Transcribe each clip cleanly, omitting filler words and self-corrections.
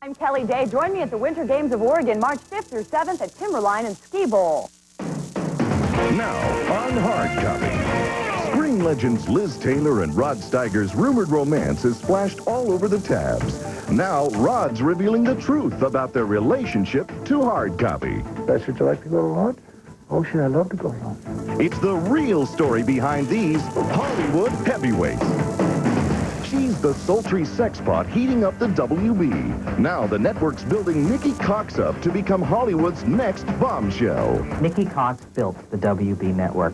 I'm Kelly Day. Join me at the Winter Games of Oregon, March 5th through 7th at Timberline and Ski Bowl. Now, on Hard Copy. Screen legends Liz Taylor and Rod Steiger's rumored romance is splashed all over the tabs. Now, Rod's revealing the truth about their relationship to Hard Copy. Best, would you like to go to lunch? Oh, sure, I'd love to go to lunch. It's the real story behind these Hollywood heavyweights. She's the sultry sex pot heating up the WB. Now the network's building Nikki Cox up to become Hollywood's next bombshell. Nikki Cox built the WB network.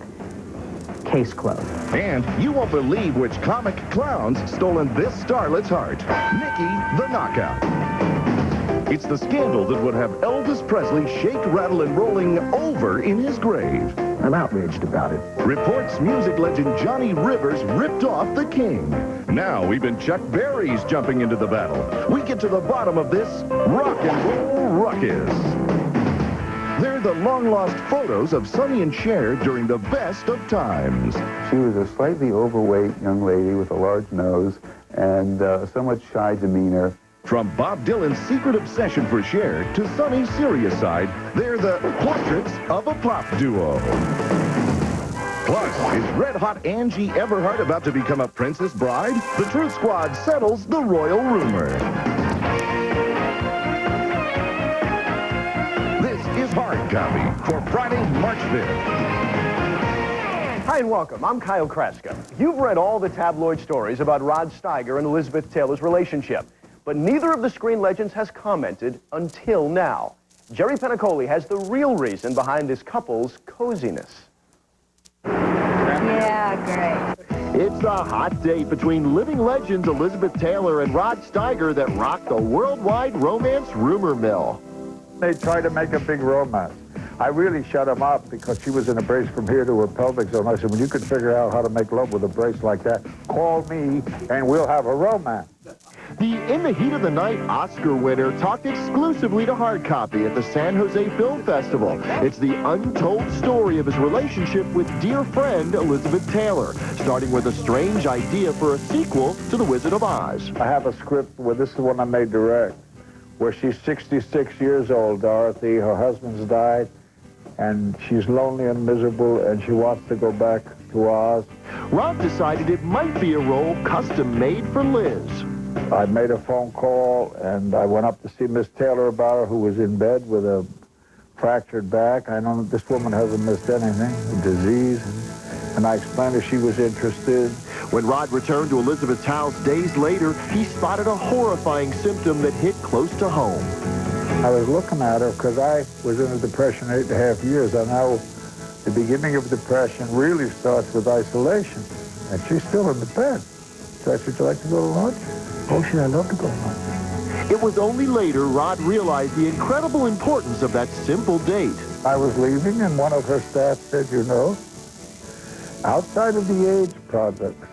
Case closed. And you won't believe which comic clown's stolen this starlet's heart. Nikki the Knockout. It's the scandal that would have Elvis Presley shake, rattle, and rolling over in his grave. I'm outraged about it. Reports music legend Johnny Rivers ripped off the king. Now even Chuck Berry's jumping into the battle. We get to the bottom of this rock and roll ruckus. They're the long-lost photos of Sonny and Cher during the best of times. She was a slightly overweight young lady with a large nose and somewhat shy demeanor. From Bob Dylan's secret obsession for Cher to Sonny's serious side, they're the portraits of a pop duo. Plus, is red-hot Angie Everhart about to become a princess bride? The Truth Squad settles the royal rumor. This is Hard Copy for Friday, March 5th. Hi and welcome. I'm Kyle Kraska. You've read all the tabloid stories about Rod Steiger and Elizabeth Taylor's relationship, but neither of the screen legends has commented until now. Jerry Penacoli has the real reason behind this couple's coziness. Yeah, great. It's a hot date between living legends Elizabeth Taylor and Rod Steiger that rocked the worldwide romance rumor mill. They tried to make a big romance. I really shut him up because she was in a brace from here to her pelvic zone. I said, when you can figure out how to make love with a brace like that, call me and we'll have a romance. The In the Heat of the Night Oscar winner talked exclusively to Hard Copy at the San Jose Film Festival. It's the untold story of his relationship with dear friend Elizabeth Taylor, starting with a strange idea for a sequel to The Wizard of Oz. I have a script where this is one I made direct, where she's 66 years old, Dorothy. Her husband's died, and she's lonely and miserable, and she wants to go back to Oz. Rod decided it might be a role custom-made for Liz. I made a phone call, and I went up to see Miss Taylor about her, who was in bed with a fractured back. I know that this woman hasn't missed anything, a disease, and I explained that she was interested. When Rod returned to Elizabeth's house days later, he spotted a horrifying symptom that hit close to home. I was looking at her because I was in a depression 8.5 years. I know the beginning of depression really starts with isolation, and she's still in the bed. So I said, would you like to go to lunch? Oh, sure, I'd love to go to lunch. It was only later Rod realized the incredible importance of that simple date. I was leaving, and one of her staff said, you know, outside of the AIDS projects,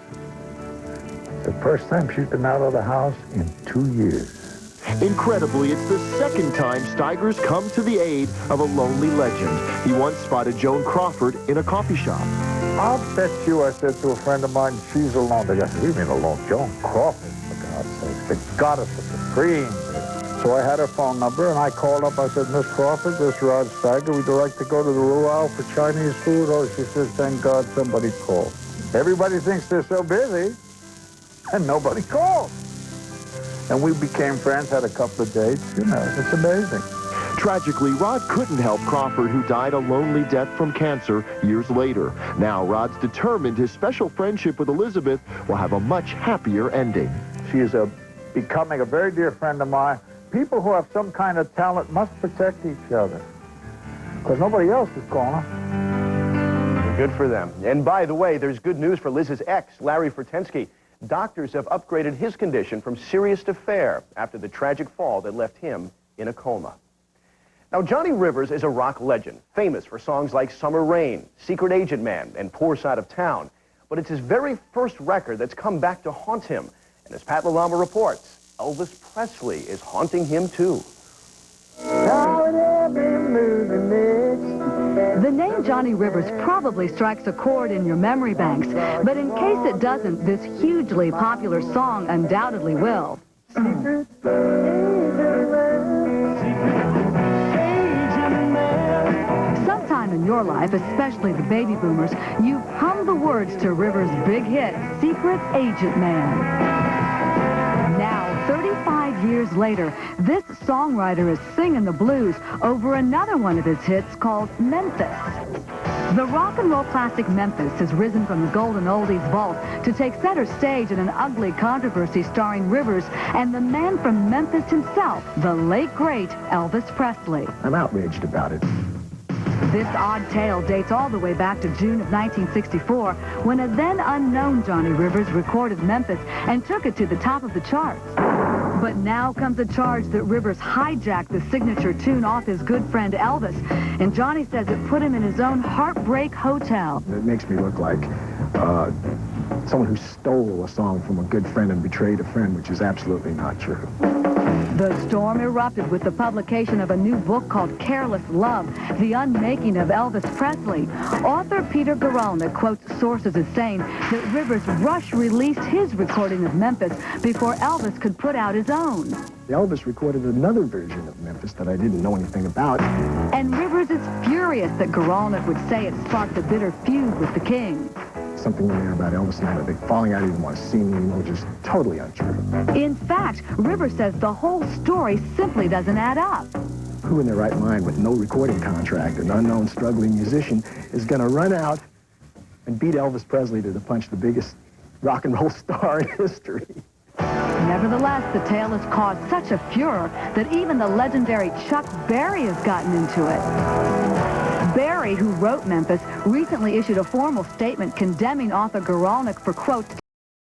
the first time she's been out of the house in 2 years. Incredibly, it's the second time Steiger's come to the aid of a lonely legend. He once spotted Joan Crawford in a coffee shop. I'll bet you, I said to a friend of mine, she's alone. They go, what do you mean alone? Joan Crawford, for God's sake, the goddess of the cream. So I had her phone number, and I called up. I said, Miss Crawford, this is Rod Steiger. Would you like to go to the Luau for Chinese food? Oh, she says, thank God somebody called. Everybody thinks they're so busy, and nobody called. And we became friends, had a couple of dates. You know, it's amazing. Tragically, Rod couldn't help Crawford, who died a lonely death from cancer years later. Now, Rod's determined his special friendship with Elizabeth will have a much happier ending. She is becoming a very dear friend of mine. People who have some kind of talent must protect each other, because nobody else is calling. Good for them. And by the way, there's good news for Liz's ex, Larry Fertensky. Doctors have upgraded his condition from serious to fair after the tragic fall that left him in a coma. Now, Johnny Rivers is a rock legend, famous for songs like Summer Rain, Secret Agent Man, and Poor Side of Town. But it's his very first record that's come back to haunt him. And as Pat Lalama reports, Elvis Presley is haunting him too. The name Johnny Rivers probably strikes a chord in your memory banks, but in case it doesn't, this hugely popular song undoubtedly will. time in your life, especially the baby boomers, you've hummed the words to Rivers' big hit, Secret Agent Man. Now, 35 years later, this songwriter is singing the blues over another one of his hits called Memphis. The rock and roll classic Memphis has risen from the golden oldies vault to take center stage in an ugly controversy starring Rivers and the man from Memphis himself, the late great Elvis Presley. I'm outraged about it. This odd tale dates all the way back to June of 1964 when a then unknown Johnny Rivers recorded Memphis and took it to the top of the charts. But now comes a charge that Rivers hijacked the signature tune off his good friend Elvis, and Johnny says it put him in his own heartbreak hotel. It makes me look like someone who stole a song from a good friend and betrayed a friend, which is absolutely not true. The storm erupted with the publication of a new book called Careless Love, The Unmaking of Elvis Presley. Author Peter Guralnick quotes sources as saying that Rivers rush-released his recording of Memphis before Elvis could put out his own. Elvis recorded another version of Memphis that I didn't know anything about. And Rivers is furious that Guralnick would say it sparked a bitter feud with the King. Something in there about Elvis and I, they falling out, he didn't want to see me anymore, which is totally untrue. In fact, Rivers says the whole story simply doesn't add up. Who in their right mind with no recording contract, an unknown struggling musician, is going to run out and beat Elvis Presley to the punch, the biggest rock and roll star in history? Nevertheless, the tale has caused such a furor that even the legendary Chuck Berry has gotten into it. Berry, who wrote Memphis, recently issued a formal statement condemning author Guralnick for, quote,